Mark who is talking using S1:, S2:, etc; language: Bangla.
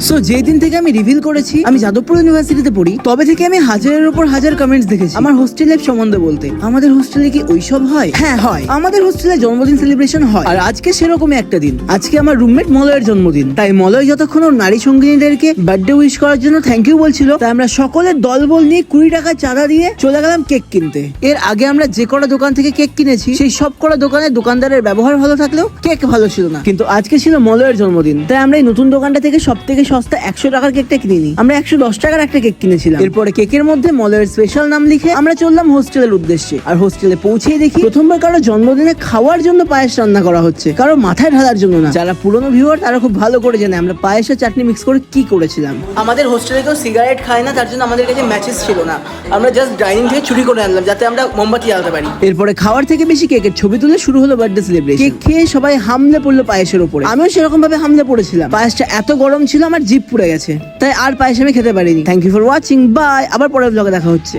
S1: সো যেদিন থেকে আমি রিভিল করেছি আমি যাদবপুর ইউনিভার্সিটিতে পড়ি, তবে থেকে আমি হাজারের উপর হাজার কমেন্টস দেখেছি আমার হোস্টেল লাইফ সম্বন্ধে বলতে। আমাদের হোস্টেলে কি ওইসব হয়? হ্যাঁ হয়, আমাদের হোস্টেলে জন্মদিন সেলিব্রেশন হয়। আর আজকে সেরকমই একটা দিন। আজকে আমার রুমমেট মলয়ের জন্মদিন, তাই মলয় যতক্ষণ ওর নারী সঙ্গিনীদেরকে বার্থডে উইশ করার জন্য থ্যাংক ইউ বলছিল, তাই আমরা সকলের দলবল নিয়ে 20 টাকা চাঁদা দিয়ে চলে গেলাম কেক কিনতে। এর আগে আমরা যে কটা দোকান থেকে কেক কিনেছি সেই সব কটা দোকানের দোকানদারের ব্যবহার ভালো থাকলেও কেক ভালো ছিল না। কিন্তু আজকে ছিল মলয়ের জন্মদিন, তাই আমরা এই নতুন দোকানটা থেকে সব থেকে সস্তা 100 টাকার কেকটা কিনিনি, আমরা 110 টাকার একটা কেক কিনেছিলাম। এরপরে কেকের মধ্যে মলয়ের স্পেশাল নাম লিখে আমরা চললাম হোস্টেলের উদ্দেশ্যে। আর হোস্টেলে পৌঁছেই দেখি প্রথমবার কারো জন্মদিনে খাওয়ার জন্য পায়েস রান্না করা হচ্ছে, কারো মাথায় ঢালার জন্য না। যারা পুরনো ভিউয়ার তারা খুব ভালো করে জানে আমরা পায়েসের চাটনি মিক্স করে কি করেছিলাম। আমাদের হোস্টেলে কেউ সিগারেট খায় না, তার জন্য আমাদের কাছে ম্যাচেস ছিল না। আমরা জাস্ট ডাইনিং থেকে চুরি করে আনলাম যাতে আমরা মোমবাতি জ্বালাতে পারি। এরপরে খাওয়ার থেকে বেশি কেকের ছবি তুলে শুরু হলো বার্থডে সেলিব্রেশন। কেক খেয়ে সবাই হামলে পড়লো পায়েসের উপরে, আমিও সেরকম ভাবে হামলে পড়েছিলাম। পায়েসটা এত গরম ছিল আমার জিভ পুড়ে গেছে, তাই আর পায়েস আমি খেতে পারিনি। Thank you for watching, bye. আবার পরের ব্লগে দেখা হচ্ছে।